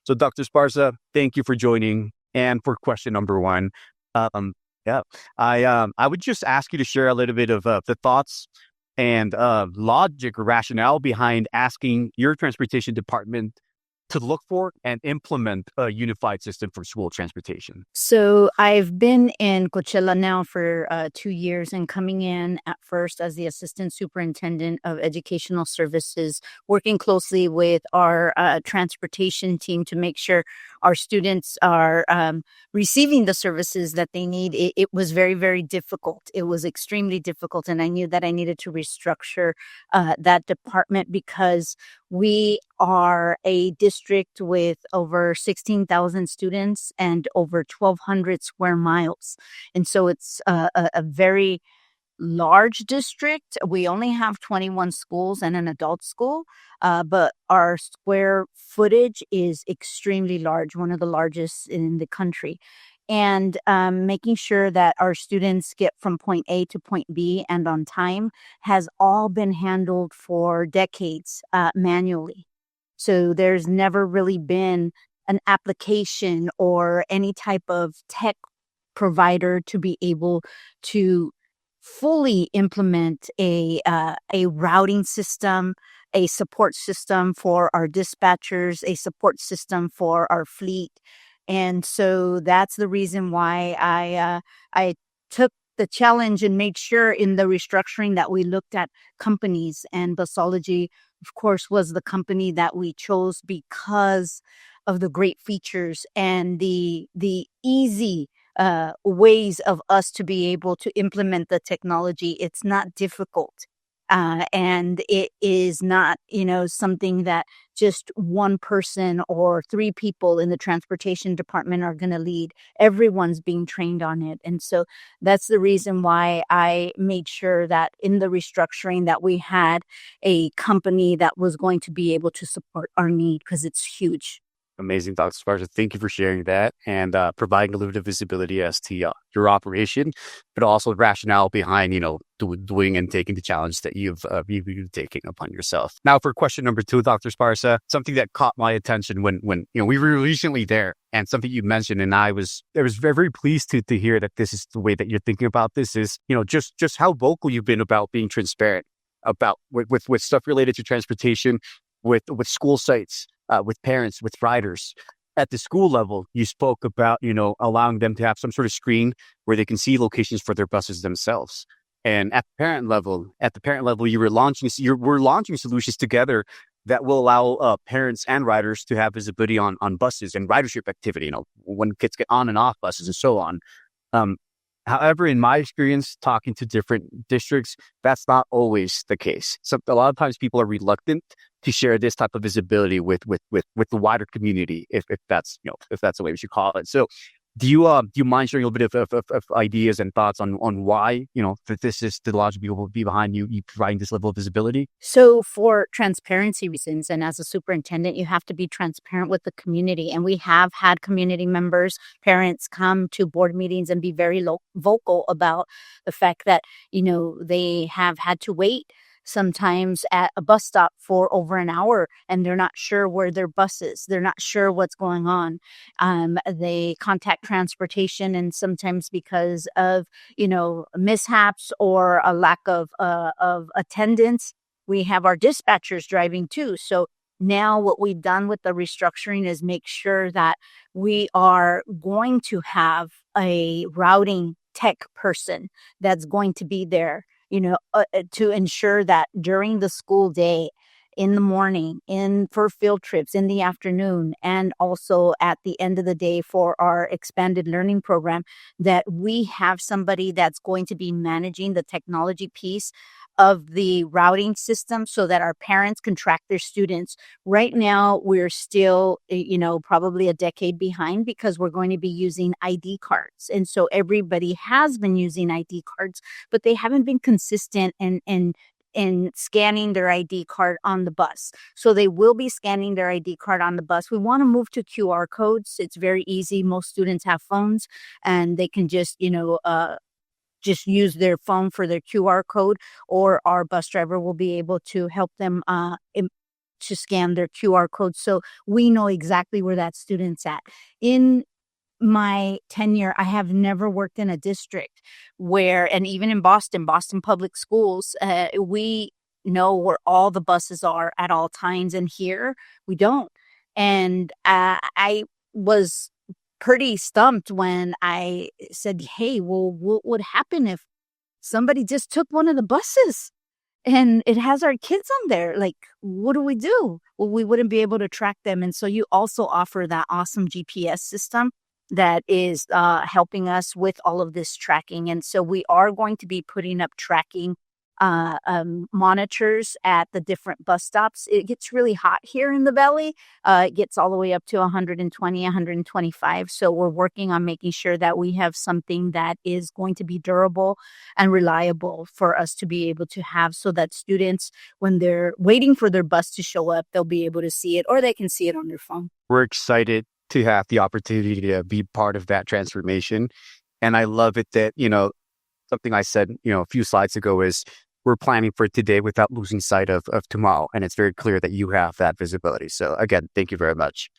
So, Dr. Sparsa, thank you for joining. And for question number one, um, yeah, I would just ask you to share a little bit of the thoughts and logic or rationale behind asking your transportation department to look for and implement a unified system for school transportation. So I've been in Coachella now for 2 years and coming in at first as the assistant superintendent of educational services, working closely with our transportation team to make sure our students are receiving the services that they need. It was very, very difficult. It was extremely difficult. And I knew that I needed to restructure that department because we are a district with over 16,000 students and over 1,200 square miles. And so it's a very large district. We only have 21 schools and an adult school, but our square footage is extremely large, one of the largest in the country. And making sure that our students get from point A to point B and on time has all been handled for decades manually. So there's never really been an application or any type of tech provider to be able to fully implement a routing system, a support system for our dispatchers, a support system for our fleet. And so that's the reason why I took the challenge and made sure in the restructuring that we looked at companies, and Busology, of course, was the company that we chose because of the great features and the easy ways of us to be able to implement the technology. It's not difficult. And it is not, something that just one person or three people in the transportation department are going to lead. Everyone's being trained on it. And so that's the reason why I made sure that in the restructuring that we had a company that was going to be able to support our need because it's huge. Amazing, Dr. Sparta. Thank you for sharing that and providing a little bit of visibility as to your operation, but also rationale behind, doing and taking the challenge that you've taken upon yourself. Now, for question number two, Dr. Sparsa, something that caught my attention when we were recently there, and something you mentioned, and I was very, very pleased to hear that this is the way that you're thinking about this is, just how vocal you've been about being transparent about with stuff related to transportation, with school sites, with parents, with riders. At the school level, you spoke about, allowing them to have some sort of screen where they can see locations for their buses themselves. And at the parent level, we're launching solutions together that will allow parents and riders to have visibility on buses and ridership activity, when kids get on and off buses and so on. Um, However, in my experience, talking to different districts, that's not always the case. So a lot of times people are reluctant to share this type of visibility with the wider community, if that's if that's the way we should call it. So, do you mind sharing a little bit of ideas and thoughts on why that this is the logic will be behind you providing this level of visibility? So, for transparency reasons, and as a superintendent, you have to be transparent with the community. And we have had community members, parents come to board meetings and be very vocal about the fact that, they have had to wait sometimes at a bus stop for over an hour and they're not sure where their bus is. They're not sure what's going on. They contact transportation, and sometimes because of, mishaps or a lack of attendance, we have our dispatchers driving too. So now what we've done with the restructuring is make sure that we are going to have a routing tech person that's going to be there, to ensure that during the school day, in the morning, in for field trips, in the afternoon, and also at the end of the day for our expanded learning program, that we have somebody that's going to be managing the technology piece of the routing system so that our parents can track their students. Right now, we're still, probably a decade behind because we're going to be using ID cards. And so everybody has been using ID cards, but they haven't been consistent in scanning their ID card on the bus. So they will be scanning their ID card on the bus. We want to move to QR codes. It's very easy. Most students have phones and they can just use their phone for their QR code, or our bus driver will be able to help them to scan their QR code. So we know exactly where that student's at. In my tenure, I have never worked in a district where, and even in Boston Public Schools, we know where all the buses are at all times. And here we don't. And I was pretty stumped when I said, hey, well, what would happen if somebody just took one of the buses and it has our kids on there? Like, what do we do? Well, we wouldn't be able to track them. And so you also offer that awesome GPS system that is helping us with all of this tracking. And so we are going to be putting up tracking monitors at the different bus stops. It gets really hot here in the valley. It gets all the way up to 120, 125. So we're working on making sure that we have something that is going to be durable and reliable for us to be able to have, so that students, when they're waiting for their bus to show up, they'll be able to see it, or they can see it on their phone. We're excited to have the opportunity to be part of that transformation. And I love it that, something I said, a few slides ago is we're planning for today without losing sight of tomorrow. And it's very clear that you have that visibility. So again, thank you very much.